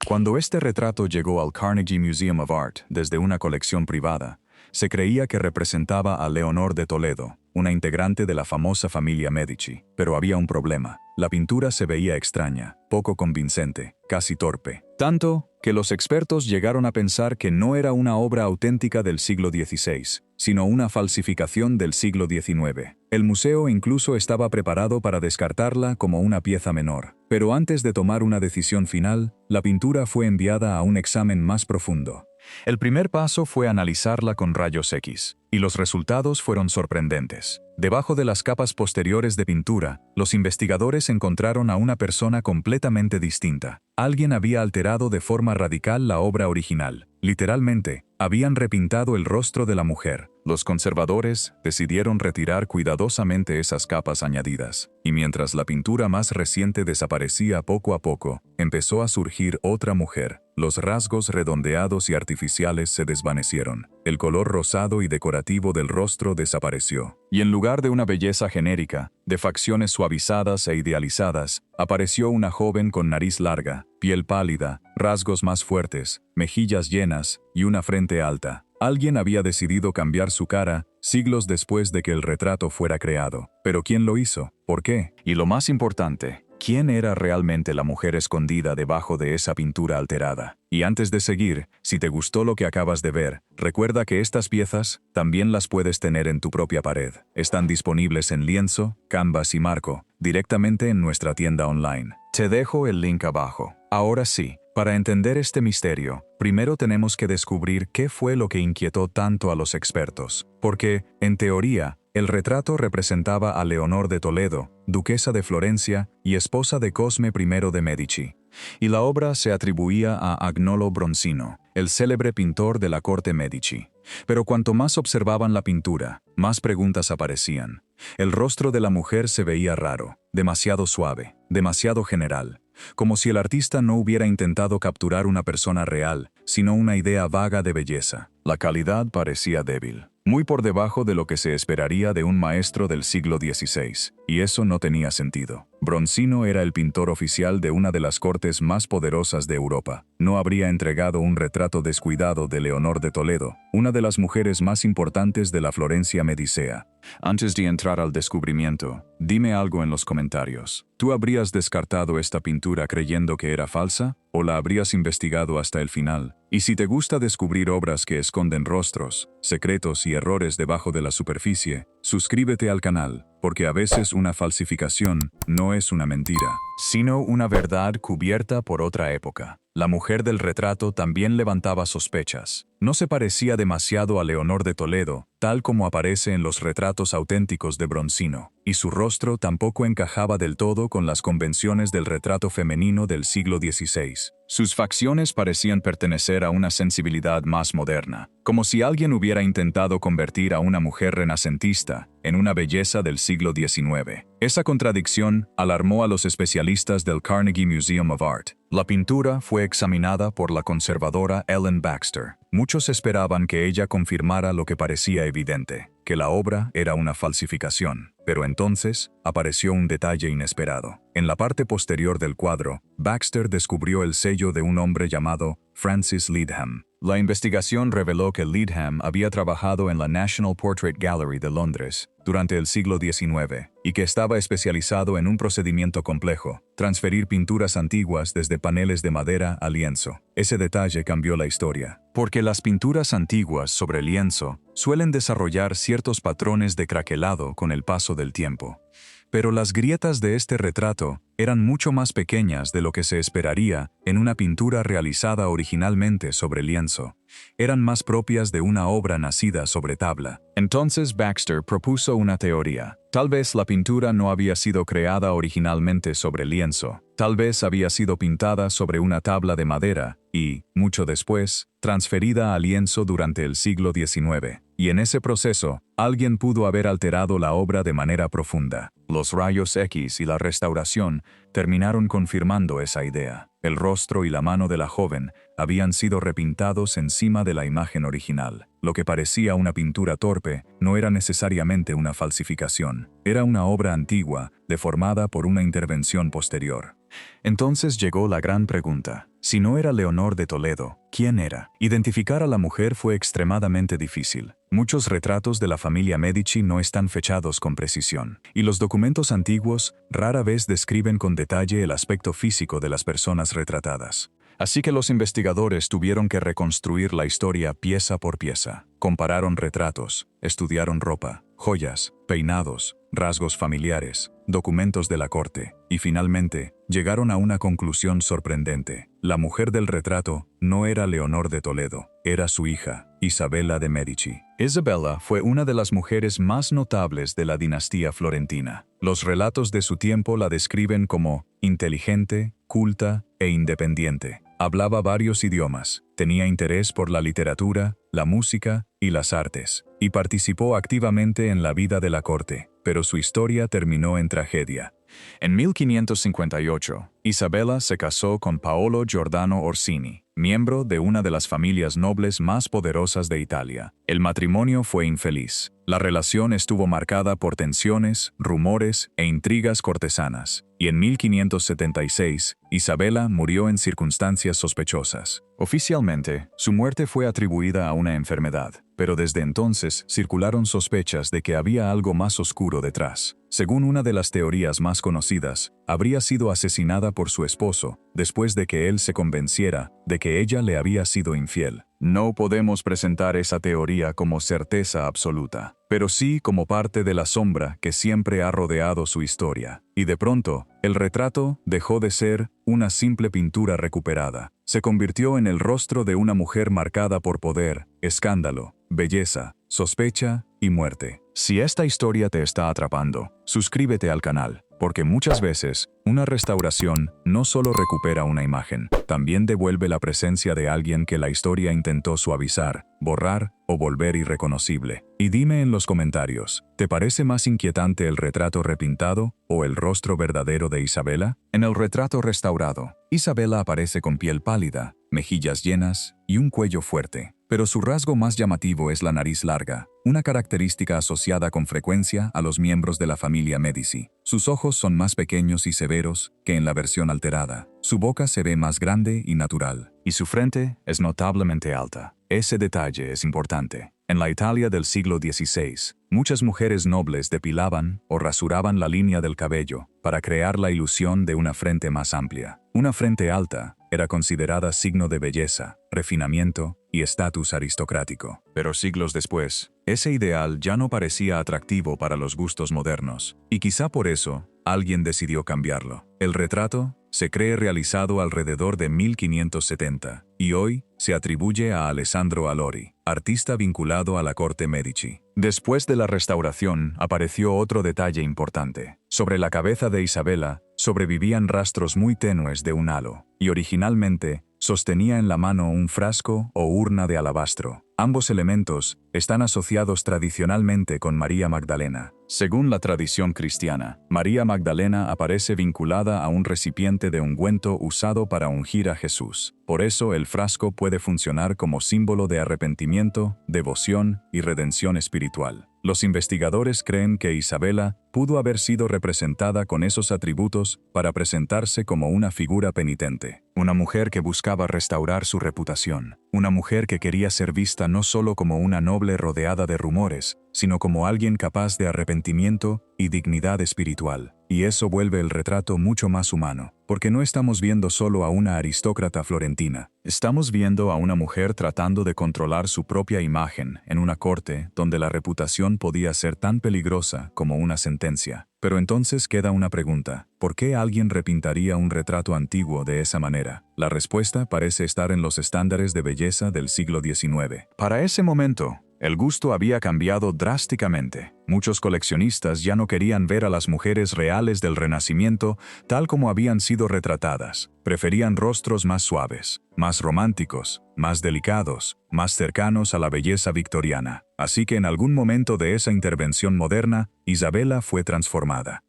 Cuando este retrato llegó al Carnegie Museum of Art desde una colección privada, se creía que representaba a Leonor de Toledo, una integrante de la famosa familia Medici. Pero había un problema. La pintura se veía extraña, poco convincente, casi torpe. Tanto que los expertos llegaron a pensar que no era una obra auténtica del siglo XVI, sino una falsificación del siglo XIX. El museo incluso estaba preparado para descartarla como una pieza menor. Pero antes de tomar una decisión final, la pintura fue enviada a un examen más profundo. El primer paso fue analizarla con rayos X, y los resultados fueron sorprendentes. Debajo de las capas posteriores de pintura, los investigadores encontraron a una persona completamente distinta. Alguien había alterado de forma radical la obra original. Literalmente, habían repintado el rostro de la mujer. Los conservadores decidieron retirar cuidadosamente esas capas añadidas, y mientras la pintura más reciente desaparecía poco a poco, empezó a surgir otra mujer. Los rasgos redondeados y artificiales se desvanecieron. El color rosado y decorativo del rostro desapareció. Y en lugar de una belleza genérica, de facciones suavizadas e idealizadas, apareció una joven con nariz larga, piel pálida, rasgos más fuertes, mejillas llenas y una frente alta. Alguien había decidido cambiar su cara siglos después de que el retrato fuera creado. ¿Pero quién lo hizo? ¿Por qué? Y lo más importante, ¿quién era realmente la mujer escondida debajo de esa pintura alterada? Y antes de seguir, si te gustó lo que acabas de ver, recuerda que estas piezas también las puedes tener en tu propia pared. Están disponibles en lienzo, canvas y marco, directamente en nuestra tienda online. Te dejo el link abajo. Ahora sí, para entender este misterio, primero tenemos que descubrir qué fue lo que inquietó tanto a los expertos. Porque, en teoría, el retrato representaba a Leonor de Toledo, duquesa de Florencia y esposa de Cosme I de Medici. Y la obra se atribuía a Agnolo Bronzino, el célebre pintor de la corte Medici. Pero cuanto más observaban la pintura, más preguntas aparecían. El rostro de la mujer se veía raro, demasiado suave, demasiado general, como si el artista no hubiera intentado capturar una persona real, sino una idea vaga de belleza. La calidad parecía débil, muy por debajo de lo que se esperaría de un maestro del siglo XVI, y eso no tenía sentido. Bronzino era el pintor oficial de una de las cortes más poderosas de Europa. No habría entregado un retrato descuidado de Leonor de Toledo, una de las mujeres más importantes de la Florencia medicea. Antes de entrar al descubrimiento, dime algo en los comentarios. ¿Tú habrías descartado esta pintura creyendo que era falsa? ¿O la habrías investigado hasta el final? Y si te gusta descubrir obras que esconden rostros, secretos y errores debajo de la superficie, suscríbete al canal, porque a veces una falsificación no es una mentira, sino una verdad cubierta por otra época. La mujer del retrato también levantaba sospechas. No se parecía demasiado a Leonor de Toledo, tal como aparece en los retratos auténticos de Bronzino, y su rostro tampoco encajaba del todo con las convenciones del retrato femenino del siglo XVI. Sus facciones parecían pertenecer a una sensibilidad más moderna, como si alguien hubiera intentado convertir a una mujer renacentista en una belleza del siglo XIX. Esa contradicción alarmó a los especialistas del Carnegie Museum of Art. La pintura fue examinada por la conservadora Ellen Baxter. Muchos esperaban que ella confirmara lo que parecía evidente, que la obra era una falsificación. Pero entonces apareció un detalle inesperado. En la parte posterior del cuadro, Baxter descubrió el sello de un hombre llamado Francis Leadham. La investigación reveló que Leadham había trabajado en la National Portrait Gallery de Londres durante el siglo XIX y que estaba especializado en un procedimiento complejo, transferir pinturas antiguas desde paneles de madera a lienzo. Ese detalle cambió la historia, porque las pinturas antiguas sobre lienzo suelen desarrollar ciertos patrones de craquelado con el paso del tiempo. Pero las grietas de este retrato eran mucho más pequeñas de lo que se esperaría en una pintura realizada originalmente sobre lienzo. Eran más propias de una obra nacida sobre tabla. Entonces Baxter propuso una teoría. Tal vez la pintura no había sido creada originalmente sobre lienzo. Tal vez había sido pintada sobre una tabla de madera y, mucho después, transferida a lienzo durante el siglo XIX. Y en ese proceso, alguien pudo haber alterado la obra de manera profunda. Los rayos X y la restauración terminaron confirmando esa idea. El rostro y la mano de la joven habían sido repintados encima de la imagen original. Lo que parecía una pintura torpe no era necesariamente una falsificación. Era una obra antigua, deformada por una intervención posterior. Entonces llegó la gran pregunta. Si no era Leonor de Toledo, ¿quién era? Identificar a la mujer fue extremadamente difícil. Muchos retratos de la familia Medici no están fechados con precisión, y los documentos antiguos rara vez describen con detalle el aspecto físico de las personas retratadas. Así que los investigadores tuvieron que reconstruir la historia pieza por pieza. Compararon retratos, estudiaron ropa, joyas, peinados, rasgos familiares, documentos de la corte, y finalmente llegaron a una conclusión sorprendente. La mujer del retrato no era Leonor de Toledo, era su hija, Isabella de Medici. Isabella fue una de las mujeres más notables de la dinastía florentina. Los relatos de su tiempo la describen como inteligente, culta e independiente. Hablaba varios idiomas, tenía interés por la literatura, la música y las artes, y participó activamente en la vida de la corte, pero su historia terminó en tragedia. En 1558, Isabella se casó con Paolo Giordano Orsini, miembro de una de las familias nobles más poderosas de Italia. El matrimonio fue infeliz. La relación estuvo marcada por tensiones, rumores e intrigas cortesanas, y en 1576, Isabella murió en circunstancias sospechosas. Oficialmente, su muerte fue atribuida a una enfermedad, pero desde entonces circularon sospechas de que había algo más oscuro detrás. Según una de las teorías más conocidas, habría sido asesinada por su esposo después de que él se convenciera de que ella le había sido infiel. No podemos presentar esa teoría como certeza absoluta, pero sí como parte de la sombra que siempre ha rodeado su historia. Y de pronto, el retrato dejó de ser una simple pintura recuperada. Se convirtió en el rostro de una mujer marcada por poder, escándalo, belleza, sospecha y muerte. Si esta historia te está atrapando, suscríbete al canal, porque muchas veces, una restauración no solo recupera una imagen, también devuelve la presencia de alguien que la historia intentó suavizar, borrar o volver irreconocible. Y dime en los comentarios, ¿te parece más inquietante el retrato repintado o el rostro verdadero de Isabella? En el retrato restaurado, Isabella aparece con piel pálida, mejillas llenas y un cuello fuerte. Pero su rasgo más llamativo es la nariz larga, una característica asociada con frecuencia a los miembros de la familia Medici. Sus ojos son más pequeños y severos que en la versión alterada. Su boca se ve más grande y natural, y su frente es notablemente alta. Ese detalle es importante. En la Italia del siglo XVI, muchas mujeres nobles depilaban o rasuraban la línea del cabello para crear la ilusión de una frente más amplia. Una frente alta era considerada signo de belleza, refinamiento y estatus aristocrático. Pero siglos después, ese ideal ya no parecía atractivo para los gustos modernos, y quizá por eso, alguien decidió cambiarlo. El retrato se cree realizado alrededor de 1570, y hoy se atribuye a Alessandro Alori, artista vinculado a la corte Medici. Después de la restauración, apareció otro detalle importante. Sobre la cabeza de Isabella sobrevivían rastros muy tenues de un halo, y originalmente sostenía en la mano un frasco o urna de alabastro. Ambos elementos están asociados tradicionalmente con María Magdalena. Según la tradición cristiana, María Magdalena aparece vinculada a un recipiente de ungüento usado para ungir a Jesús. Por eso el frasco puede funcionar como símbolo de arrepentimiento, devoción y redención espiritual. Los investigadores creen que Isabella pudo haber sido representada con esos atributos para presentarse como una figura penitente, una mujer que buscaba restaurar su reputación, una mujer que quería ser vista no solo como una noble rodeada de rumores, sino como alguien capaz de arrepentimiento y dignidad espiritual. Y eso vuelve el retrato mucho más humano, porque no estamos viendo solo a una aristócrata florentina. Estamos viendo a una mujer tratando de controlar su propia imagen en una corte donde la reputación podía ser tan peligrosa como una sentencia. Pero entonces queda una pregunta: ¿por qué alguien repintaría un retrato antiguo de esa manera? La respuesta parece estar en los estándares de belleza del siglo XIX. Para ese momento, el gusto había cambiado drásticamente. Muchos coleccionistas ya no querían ver a las mujeres reales del Renacimiento tal como habían sido retratadas. Preferían rostros más suaves, más románticos, más delicados, más cercanos a la belleza victoriana. Así que en algún momento de esa intervención moderna, Isabella fue transformada.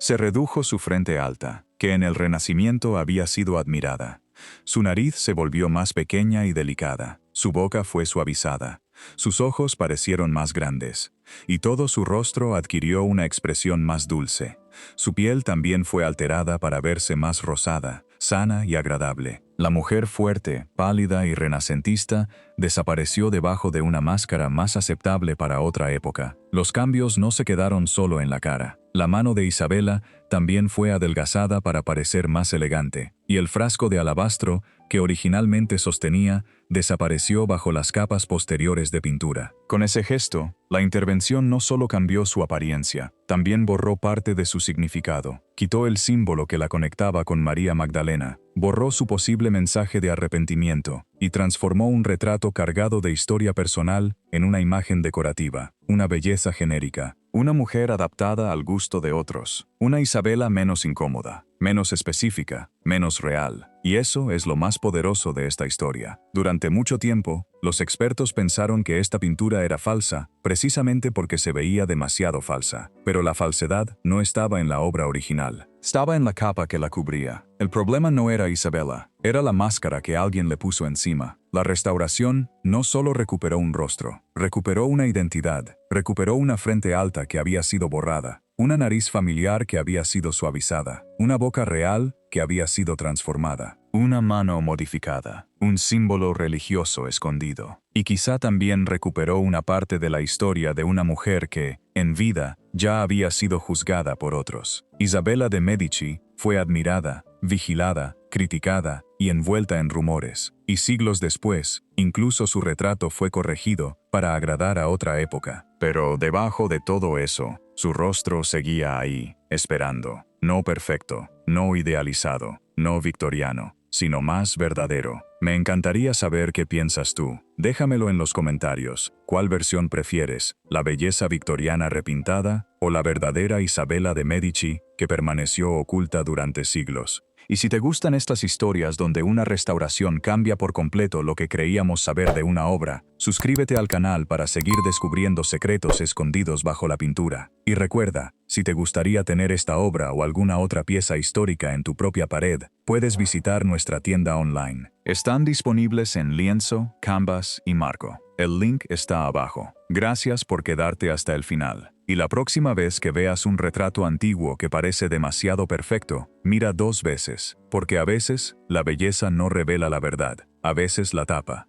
Se redujo su frente alta, que en el Renacimiento había sido admirada. Su nariz se volvió más pequeña y delicada. Su boca fue suavizada. Sus ojos parecieron más grandes, y todo su rostro adquirió una expresión más dulce. Su piel también fue alterada para verse más rosada, sana y agradable. La mujer fuerte, pálida y renacentista desapareció debajo de una máscara más aceptable para otra época. Los cambios no se quedaron solo en la cara. La mano de Isabela también fue adelgazada para parecer más elegante, y el frasco de alabastro, que originalmente sostenía, desapareció bajo las capas posteriores de pintura. Con ese gesto, la intervención no solo cambió su apariencia, también borró parte de su significado. Quitó el símbolo que la conectaba con María Magdalena, borró su posible mensaje de arrepentimiento y transformó un retrato cargado de historia personal en una imagen decorativa, una belleza genérica, una mujer adaptada al gusto de otros, una Isabela menos incómoda, menos específica, menos real. Y eso es lo más poderoso de esta historia. Durante mucho tiempo, los expertos pensaron que esta pintura era falsa, precisamente porque se veía demasiado falsa. Pero la falsedad no estaba en la obra original. Estaba en la capa que la cubría. El problema no era Isabela, era la máscara que alguien le puso encima. La restauración no solo recuperó un rostro, recuperó una identidad, recuperó una frente alta que había sido borrada, una nariz familiar que había sido suavizada, una boca real que había sido transformada, una mano modificada, un símbolo religioso escondido. Y quizá también recuperó una parte de la historia de una mujer que, en vida, ya había sido juzgada por otros. Isabela de Medici fue admirada, vigilada, criticada y envuelta en rumores. Y siglos después, incluso su retrato fue corregido para agradar a otra época. Pero debajo de todo eso, su rostro seguía ahí, esperando. No perfecto, no idealizado, no victoriano, sino más verdadero. Me encantaría saber qué piensas tú. Déjamelo en los comentarios. ¿Cuál versión prefieres? ¿La belleza victoriana repintada o la verdadera Isabela de Medici que permaneció oculta durante siglos? Y si te gustan estas historias donde una restauración cambia por completo lo que creíamos saber de una obra, suscríbete al canal para seguir descubriendo secretos escondidos bajo la pintura. Y recuerda, si te gustaría tener esta obra o alguna otra pieza histórica en tu propia pared, puedes visitar nuestra tienda online. Están disponibles en lienzo, canvas y marco. El link está abajo. Gracias por quedarte hasta el final. Y la próxima vez que veas un retrato antiguo que parece demasiado perfecto, mira 2 veces, porque a veces la belleza no revela la verdad, a veces la tapa.